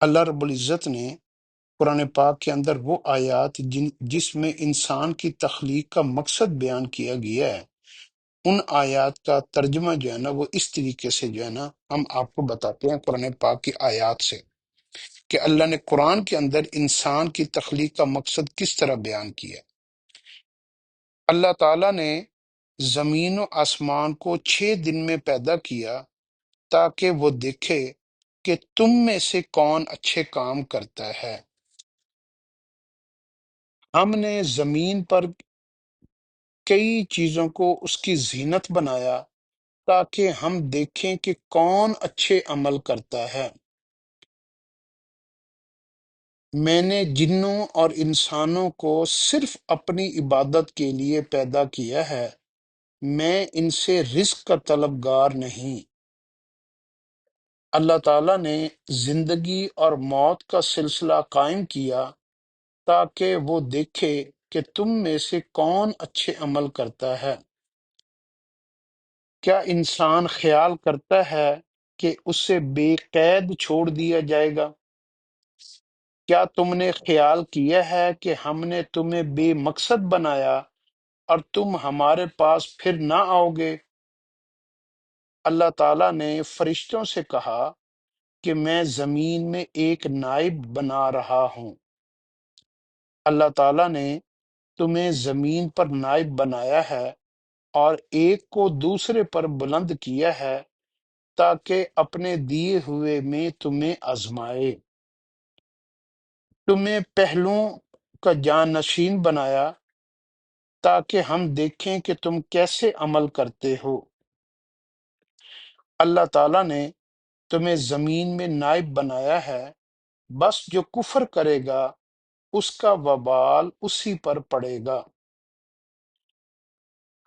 اللہ رب العزت نے قرآن پاک کے اندر وہ آیات جس میں انسان کی تخلیق کا مقصد بیان کیا گیا ہے، ان آیات کا ترجمہ جو ہے نا وہ اس طریقے سے جو ہے نا ہم آپ کو بتاتے ہیں قرآن پاک کی آیات سے، کہ اللہ نے قرآن کے اندر انسان کی تخلیق کا مقصد کس طرح بیان کیا۔ اللہ تعالیٰ نے زمین و آسمان کو 6 دن میں پیدا کیا تاکہ وہ دیکھے کہ تم میں سے کون اچھے کام کرتا ہے۔ ہم نے زمین پر کئی چیزوں کو اس کی زینت بنایا تاکہ ہم دیکھیں کہ کون اچھے عمل کرتا ہے۔ میں نے جنوں اور انسانوں کو صرف اپنی عبادت کے لیے پیدا کیا ہے، میں ان سے رزق کا طلبگار نہیں۔ اللہ تعالیٰ نے زندگی اور موت کا سلسلہ قائم کیا تاکہ وہ دیکھے کہ تم میں سے کون اچھے عمل کرتا ہے۔ کیا انسان خیال کرتا ہے کہ اسے بے قید چھوڑ دیا جائے گا؟ کیا تم نے خیال کیا ہے کہ ہم نے تمہیں بے مقصد بنایا اور تم ہمارے پاس پھر نہ آؤ گے؟ اللہ تعالیٰ نے فرشتوں سے کہا کہ میں زمین میں ایک نائب بنا رہا ہوں۔ اللہ تعالیٰ نے تمہیں زمین پر نائب بنایا ہے اور ایک کو دوسرے پر بلند کیا ہے تاکہ اپنے دیے ہوئے میں تمہیں آزمائے۔ تمہیں پہلوؤں کا جانشین بنایا تاکہ ہم دیکھیں کہ تم کیسے عمل کرتے ہو۔ اللہ تعالیٰ نے تمہیں زمین میں نائب بنایا ہے، بس جو کفر کرے گا اس کا وبال اسی پر پڑے گا۔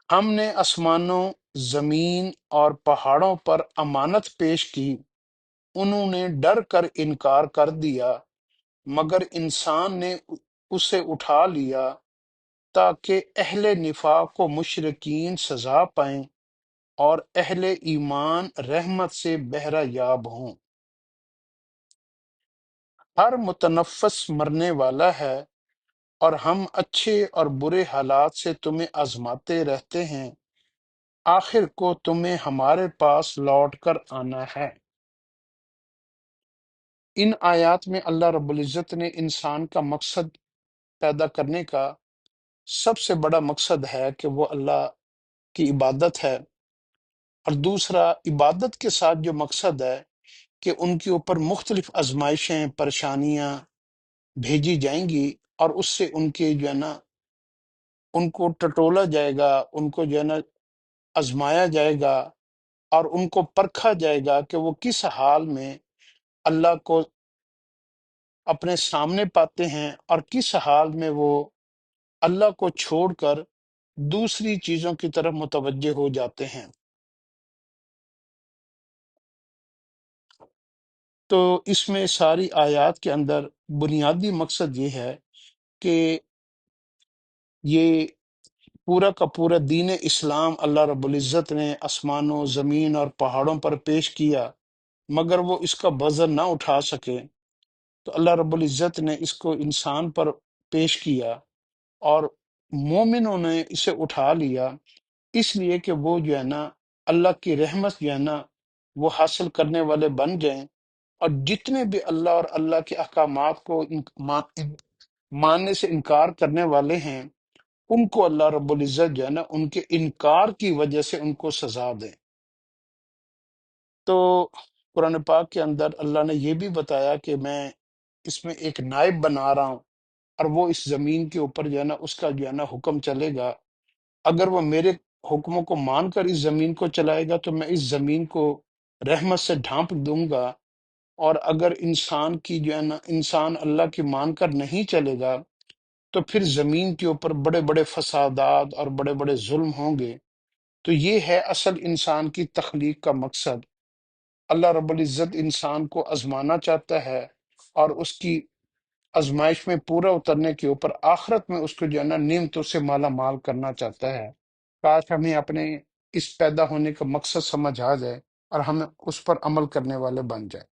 ہم نے آسمانوں، زمین اور پہاڑوں پر امانت پیش کی، انہوں نے ڈر کر انکار کر دیا، مگر انسان نے اسے اٹھا لیا تاکہ اہل نفاق و مشرکین سزا پائیں اور اہل ایمان رحمت سے بہرہ یاب ہوں۔ ہر متنفس مرنے والا ہے اور ہم اچھے اور برے حالات سے تمہیں آزماتے رہتے ہیں، آخر کو تمہیں ہمارے پاس لوٹ کر آنا ہے۔ ان آیات میں اللہ رب العزت نے انسان کا مقصد پیدا کرنے کا سب سے بڑا مقصد ہے کہ وہ اللہ کی عبادت ہے، اور دوسرا عبادت کے ساتھ جو مقصد ہے کہ ان کے اوپر مختلف آزمائشیں، پریشانیاں بھیجی جائیں گی، اور اس سے ان کے جو ہے نا ان کو ٹٹولا جائے گا، ان کو جو ہے نا آزمایا جائے گا، اور ان کو پرکھا جائے گا کہ وہ کس حال میں اللہ کو اپنے سامنے پاتے ہیں اور کس حال میں وہ اللہ کو چھوڑ کر دوسری چیزوں کی طرف متوجہ ہو جاتے ہیں۔ تو اس میں ساری آیات کے اندر بنیادی مقصد یہ ہے کہ یہ پورا کا پورا دین اسلام اللہ رب العزت نے آسمانوں، زمین اور پہاڑوں پر پیش کیا، مگر وہ اس کا وزن نہ اٹھا سکے، تو اللہ رب العزت نے اس کو انسان پر پیش کیا، اور مومنوں نے اسے اٹھا لیا، اس لیے کہ وہ جو ہے نا اللہ کی رحمت جو ہے نا وہ حاصل کرنے والے بن جائیں، اور جتنے بھی اللہ اور اللہ کے احکامات کو ماننے سے انکار کرنے والے ہیں، ان کو اللہ رب العزت جو ہے نا ان کے انکار کی وجہ سے ان کو سزا دے۔ تو قرآن پاک کے اندر اللہ نے یہ بھی بتایا کہ میں اس میں ایک نائب بنا رہا ہوں، اور وہ اس زمین کے اوپر جو ہے نا اس کا جو ہے نا حکم چلے گا۔ اگر وہ میرے حکموں کو مان کر اس زمین کو چلائے گا تو میں اس زمین کو رحمت سے ڈھانپ دوں گا، اور اگر انسان کی جو ہے نا انسان اللہ کی مان کر نہیں چلے گا تو پھر زمین کے اوپر بڑے بڑے فسادات اور بڑے بڑے ظلم ہوں گے۔ تو یہ ہے اصل انسان کی تخلیق کا مقصد۔ اللہ رب العزت انسان کو آزمانا چاہتا ہے، اور اس کی آزمائش میں پورا اترنے کے اوپر آخرت میں اس کو جو ہے نا نعمتوں سے مالا مال کرنا چاہتا ہے۔ کاش ہمیں اپنے اس پیدا ہونے کا مقصد سمجھ آ جائے اور ہم اس پر عمل کرنے والے بن جائیں۔